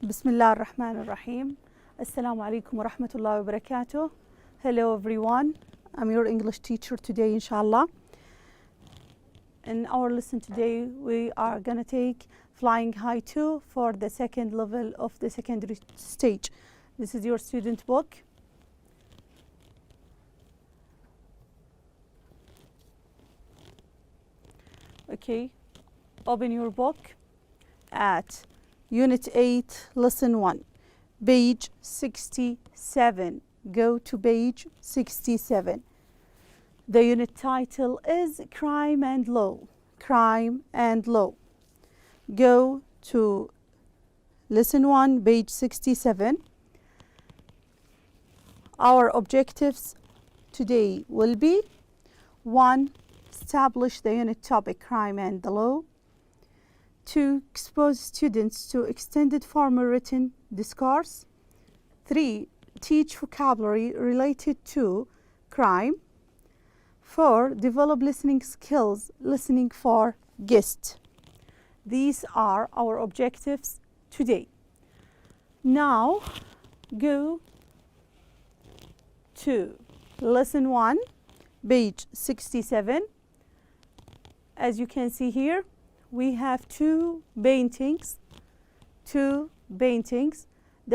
بسم الله الرحمن الرحيم. السلام عليكم ورحمة الله وبركاته. Hello everyone. I'm your English teacher today, inshallah. In our lesson today, we are going to take Flying High 2 for the second level of the secondary stage. This is your student book. Okay, open your book at Unit 8, Lesson 1, page 67. Go to page 67. The unit title is Crime and Law. Crime and Law. Go to Lesson 1, page 67. Our objectives today will be 1. Establish the unit topic Crime and the Law. 2. Expose students to extended formal written discourse. 3. Teach vocabulary related to crime. 4. Develop listening skills, listening for guests. These are our objectives today. Now, go to Lesson 1, page 67. As you can see here, we have two paintings. The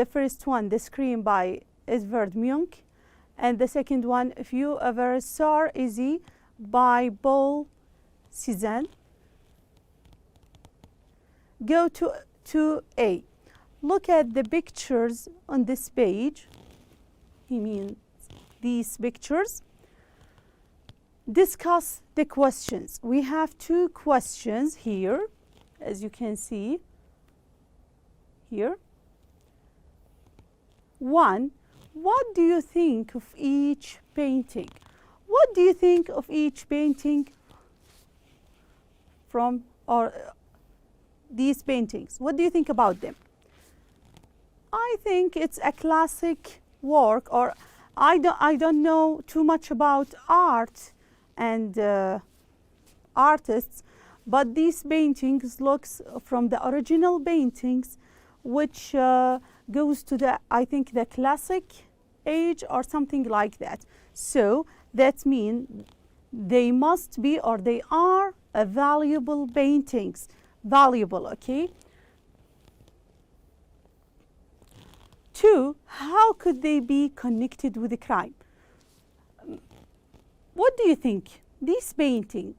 first one, The Scream by Edvard Munch, and the second one, If You Ever Saw Izzy by Paul Cézanne. Go to 2A. Look at the pictures on this page. He means these pictures. Discuss the questions. We have two questions here, as you can see here. 1. What do you think of each painting? What do you think of each painting from these paintings? What do you think about them? I think it's a classic work, or I don't know too much about art and artists, but these paintings looks from the original paintings, which goes to the, I think, the classic age or something like that. So that means they must be, or they are, a valuable paintings. Valuable, okay? 2, how could they be connected with a crime? What do you think? These paintings,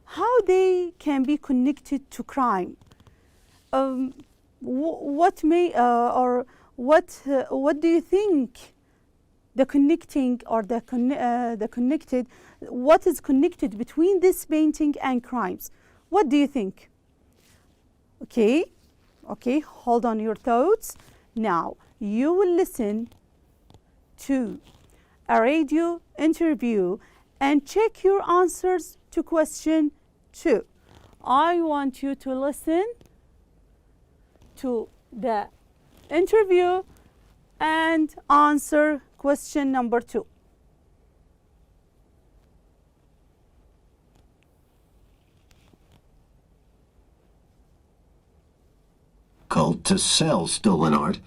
how they can be connected to crime? What do you think? The connecting or the connected, what is connected between this painting and crimes? What do you think? Okay, hold on your thoughts. Now, you will listen to a radio interview and check your answers to question 2. I want you to listen to the interview and answer question number 2. Difficult to sell stolen art.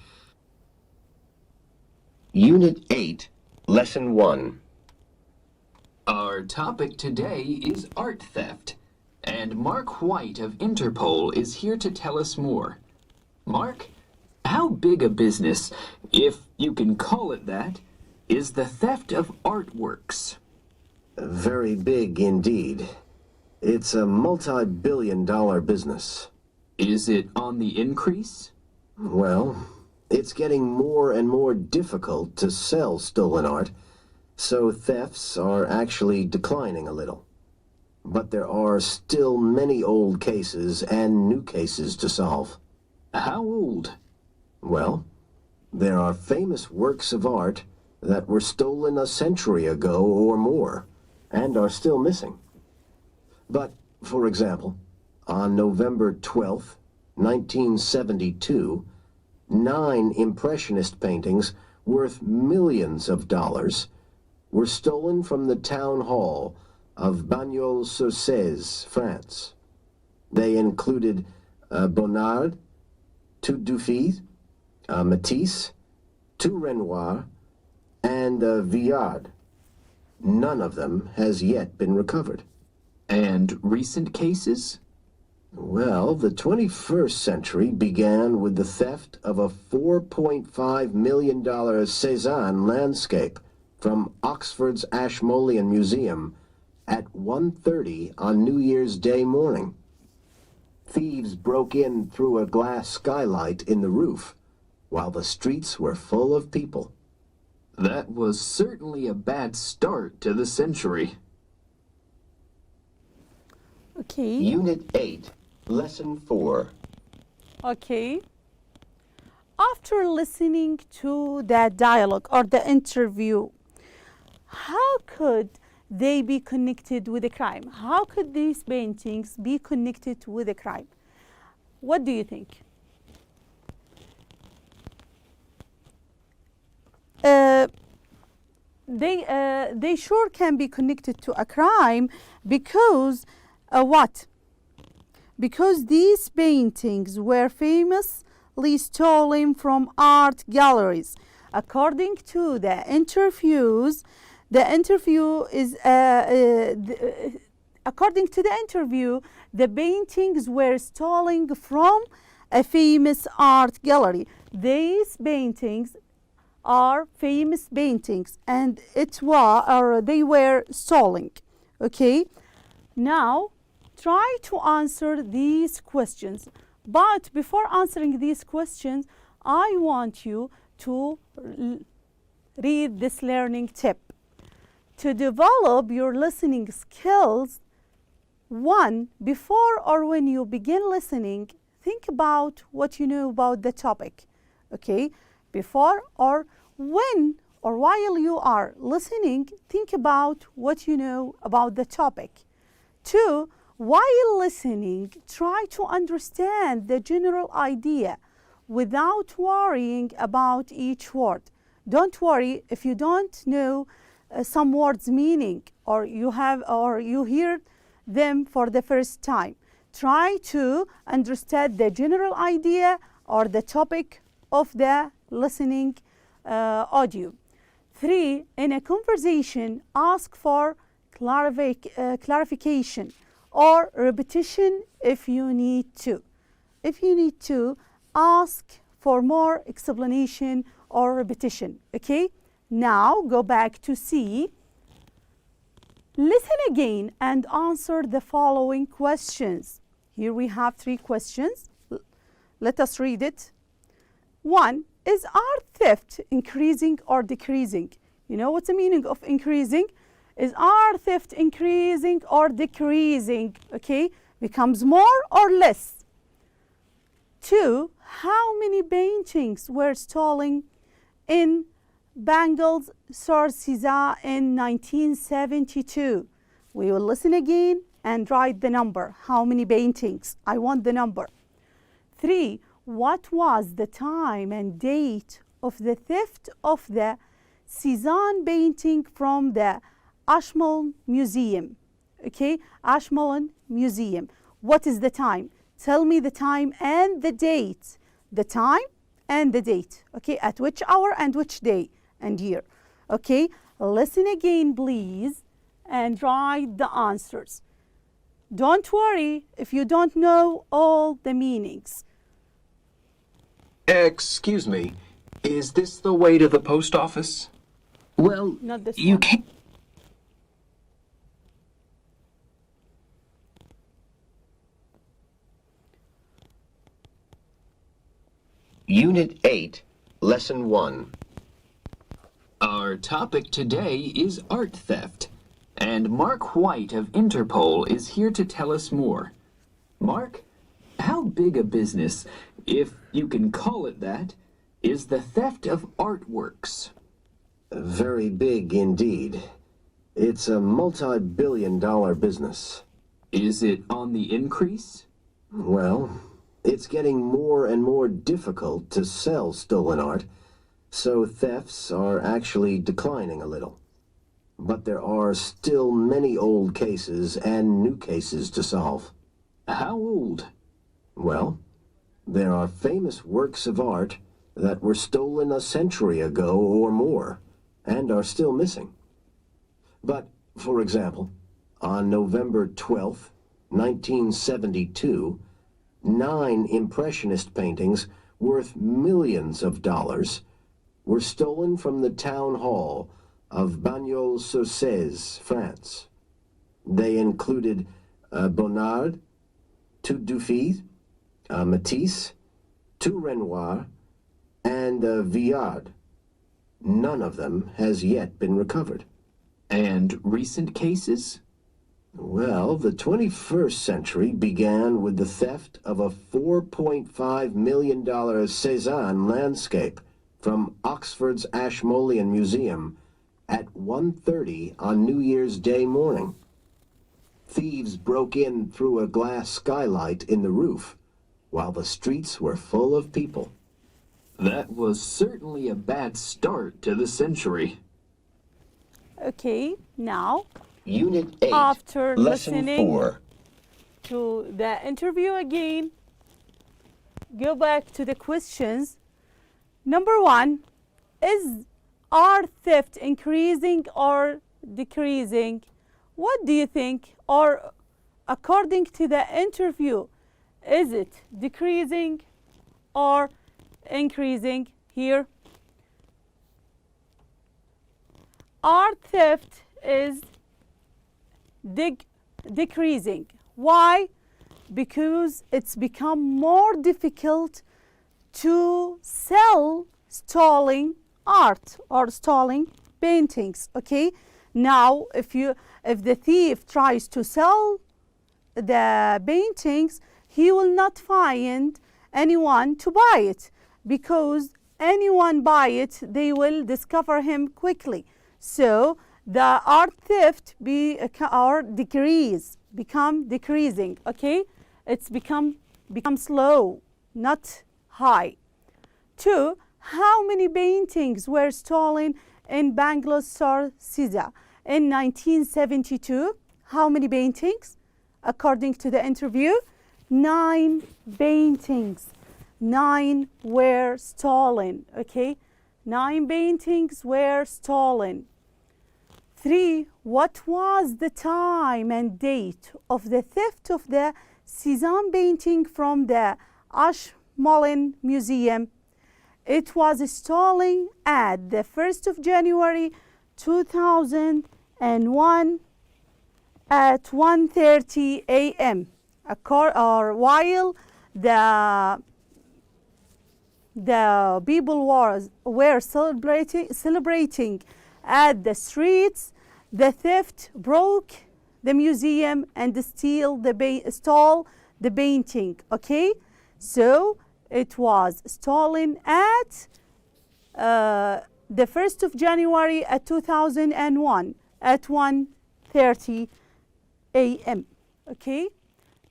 Unit 8, Lesson 1. Our topic today is art theft, and Mark White of Interpol is here to tell us more. Mark, how big a business, if you can call it that, is the theft of artworks? Very big indeed. It's a multi-billion-dollar business. Is it on the increase? Well, it's getting more and more difficult to sell stolen art, so thefts are actually declining a little. But there are still many old cases and new cases to solve. How old? Well, there are famous works of art that were stolen a century ago or more, and are still missing. But, for example, on November 12th, 1972, 9 Impressionist paintings worth millions of dollars were stolen from the town hall of Bagnols-sur-Cèze, France. They included Bonnard, Tout du Fils, a Matisse, 2 Renoir, and a Vuillard. None of them has yet been recovered. And recent cases? Well, the 21st century began with the theft of a $4.5 million Cézanne landscape from Oxford's Ashmolean Museum at 1:30 on New Year's Day morning. Thieves broke in through a glass skylight in the roof, while the streets were full of people. That was certainly a bad start to the century. Okay. Unit 8, Lesson 4. Okay. After listening to the dialogue or the interview, how could they be connected with a crime? How could these paintings be connected with a crime? What do you think? They sure can be connected to a crime because what? Because these paintings were famously stolen from art galleries. According to the interviews, according to the interview, the paintings were stolen from a famous art gallery. These paintings are famous paintings, and they were stolen. Okay, now try to answer these questions. But before answering these questions, I want you to read this learning tip. To develop your listening skills, 1, before or when you begin listening, think about what you know about the topic. Okay? Before or when or while you are listening, think about what you know about the topic. 2, while listening, try to understand the general idea without worrying about each word. Don't worry if you don't know some words' meaning or you hear them for the first time. Try to understand the general idea or the topic of the listening audio. 3, in a conversation, ask for clarification or repetition if you need to. If you need to, ask for more explanation or repetition. Okay? Now go back to C. Listen again and answer the following questions. Here we have 3 questions. Let us read it. 1, is art theft increasing or decreasing? You know what's the meaning of increasing? Is art theft increasing or decreasing? Okay, becomes more or less? 2, how many paintings were stolen in Bangles sur Cézanne in 1972? We will listen again and write the number. How many paintings? I want the number. 3, what was the time and date of the theft of the Cézanne painting from the Ashmolean Museum? Okay, Ashmolean Museum. What is the time? Tell me the time and the date. The time and the date. Okay, at which hour and which day and year. Okay, listen again, please, and write the answers. Don't worry if you don't know all the meanings. Excuse me, is this the way to the post office? Well, Not this you one. can't. Unit 8, Lesson 1. Our topic today is art theft, and Mark White of Interpol is here to tell us more. Mark, how big a business, if you can call it that, is the theft of artworks? Very big indeed. It's a multi-billion-dollar business. Is it on the increase? Well, it's getting more and more difficult to sell stolen art, so thefts are actually declining a little. But there are still many old cases and new cases to solve. How old? Well, there are famous works of art that were stolen a century ago or more and are still missing. But, for example, on November 12th, 1972, 9 Impressionist paintings worth millions of dollars were stolen from the town hall of Bagnols-sur-Cèze, France. They included Bonnard, 2 Dufy, Matisse, 2 Renoir, and Vuillard. None of them has yet been recovered. And recent cases? Well, the 21st century began with the theft of a $4.5 million Cézanne landscape from Oxford's Ashmolean Museum at 1:30 on New Year's Day morning. Thieves broke in through a glass skylight in the roof while the streets were full of people. That was certainly a bad start to the century. Okay, now Unit 8, after Lesson listening 4. to the interview again, go back to the questions. Number 1, is art theft increasing or decreasing? What do you think? Or according to the interview, is it decreasing or increasing? Here, art theft is decreasing. Why? Because it's become more difficult to sell stolen art or stolen paintings. Okay, now if the thief tries to sell the paintings, he will not find anyone to buy it, because anyone buy it, they will discover him quickly. So the art theft become decreasing. Okay, it's become slow, not high. 2, how many paintings were stolen in Bagnols-sur-Cèze in 1972? How many paintings? According to the interview, 9 paintings. 9 were stolen. Okay, 9 paintings were stolen. 3, what was the time and date of the theft of the Cézanne painting from the Ashmolean Museum? It was stolen at the 1st of January 2001 at 1:30 a.m. or while the people were celebrating at the streets, the theft broke the museum and stole the painting. Okay, so it was stolen at the 1st of January at 2001 at 1:30 a.m. Okay,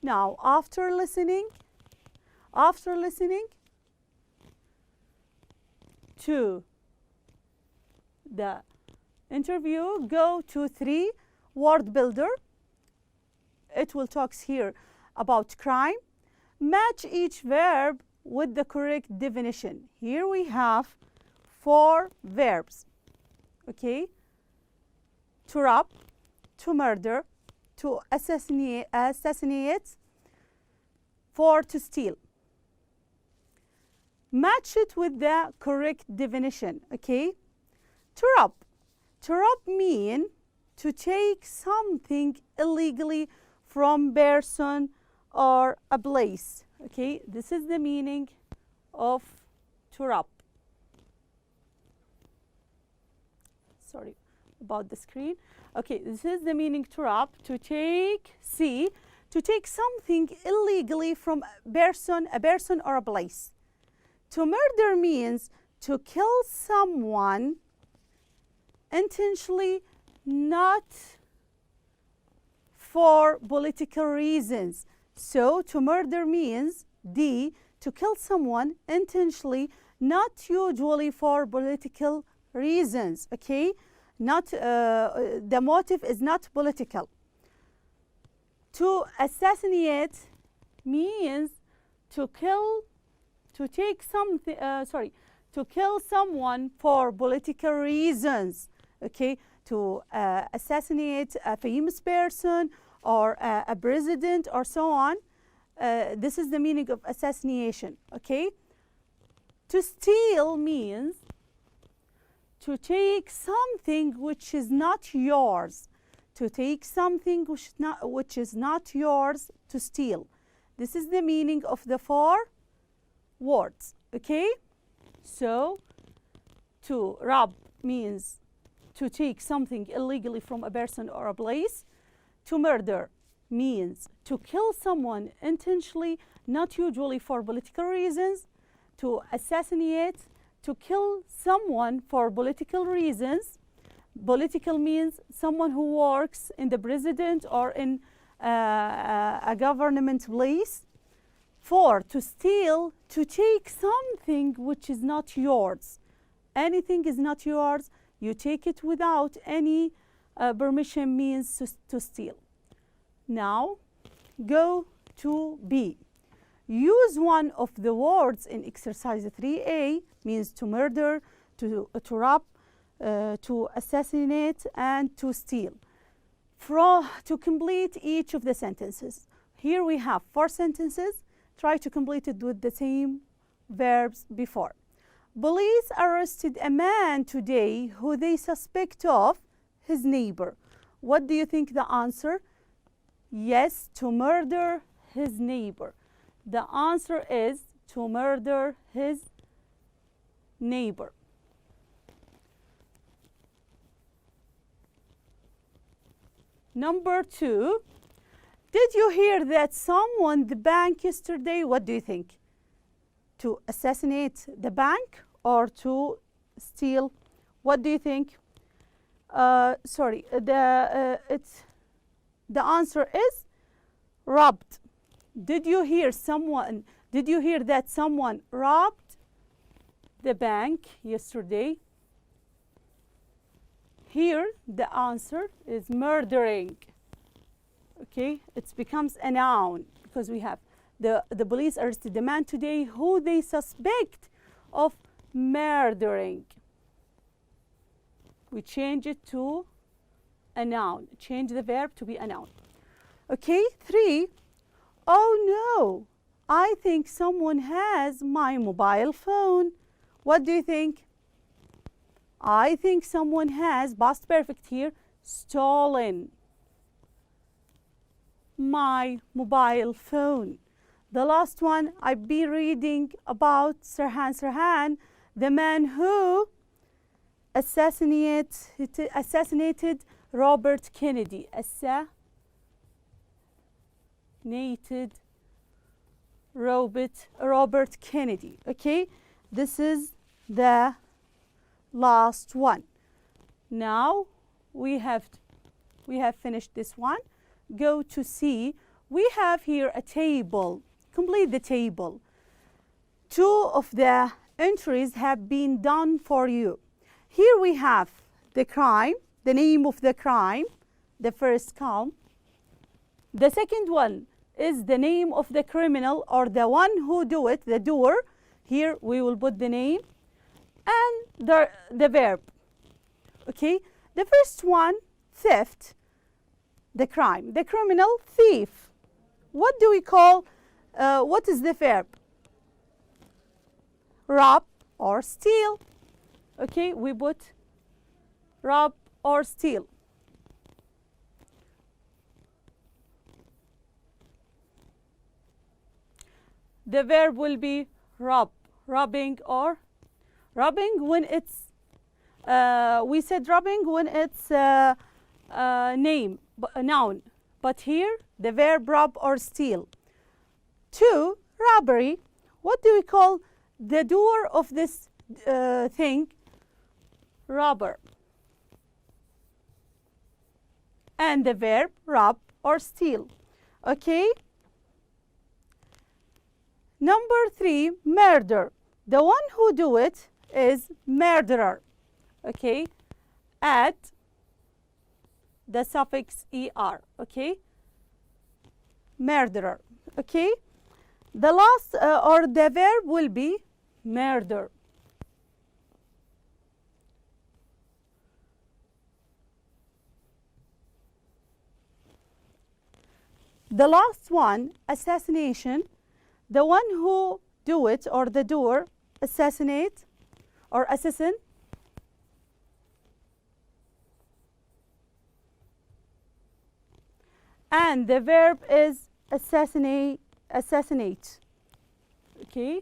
now after listening to the interview, go to 3 word builder. It will talk here about crime. Match each verb with the correct definition. Here we have 4 verbs. Okay, to rob, to murder, to assassinate, for to steal. Match it with the correct definition. Okay, to rob. To rob mean to take something illegally from person or a place. Okay, this is the meaning of to rob. Sorry about the screen. Okay, this is the meaning to rob. To take, to take something illegally from a person or a place. To murder means to kill someone intentionally, not for political reasons. So to murder means D, to kill someone intentionally, not usually for political reasons. Okay, not the motive is not political. To assassinate means to kill, to take something. to kill someone for political reasons, okay? To assassinate a famous person or a president or so on. This is the meaning of assassination, okay? To steal means to take something which is not yours. To take something which is not yours, to steal. This is the meaning of the 4 words, okay? So, to rob means to take something illegally from a person or a place. To murder means to kill someone intentionally, not usually for political reasons. To assassinate, to kill someone for political reasons. Political means someone who works in the president or in a government place. 4, to steal, to take something which is not yours. Anything is not yours, you take it without any permission means to steal. Now, go to B. Use one of the words in exercise 3A, means to murder, to rob, to assassinate, and to steal. To complete each of the sentences. Here we have 4 sentences. Try to complete it with the same verbs before. Police arrested a man today who they suspect of his neighbor. What do you think the answer? Yes, to murder his neighbor. The answer is to murder his neighbor. Number 2, did you hear that someone won the bank yesterday? What do you think? To assassinate the bank or to steal? What do you think? Sorry, the answer is robbed. Did you hear that someone robbed the bank yesterday? Here the answer is murdering. Okay, it becomes a noun because we have the police arrested the man today who they suspect of murdering. We change it to a noun. Change the verb to be a noun. Okay, 3. Oh no, I think someone has my mobile phone. What do you think? I think someone has, past perfect here, stolen my mobile phone. The last one, I've been reading about Sirhan, the man who assassinated Robert Kennedy. Assassinated Robert Kennedy. Okay, this is the last one. Now we have finished this one. Go to C. We have here a table. Complete the table. 2 of the entries have been done for you. Here we have the crime, the name of the crime, the first column. The second one is the name of the criminal or the one who do it, the doer. Here we will put the name and the verb. Okay, the first one, theft, the crime. The criminal, thief. What do we call, what is the verb? Rob or steal. Okay, we put rob or steal. The verb will be rob, robbing or robbing when it's, we said robbing when it's name, a noun. But here, the verb rob or steal. 2, robbery. What do we call the doer of this thing? Robber. And the verb rob or steal. Okay? Number 3, murder. The one who do it is murderer. Okay? Add the suffix er. Okay? Murderer. Okay? The last or the verb will be murder. The last one, assassination. The one who do it or the doer, assassinate or assassin. And the verb is assassinate. Okay.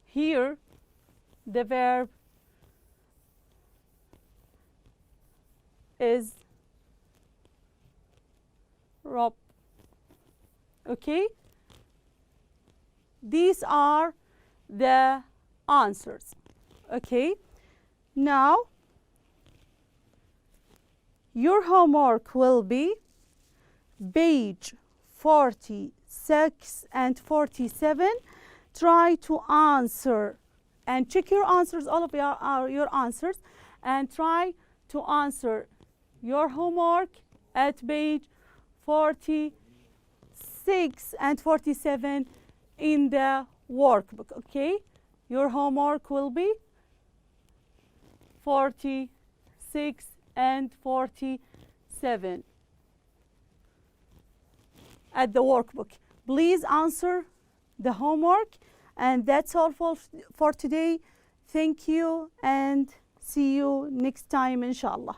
Here, the verb is rob. Okay. These are the answers. Okay. Now, your homework will be page 46 and 47. Try to answer and check your answers, all of your answers, and try to answer your homework at page 46 and 47 in the workbook. Okay, your homework will be 46 and 47 at the workbook. Please answer the homework, and that's all for today. Thank you and see you next time, inshallah.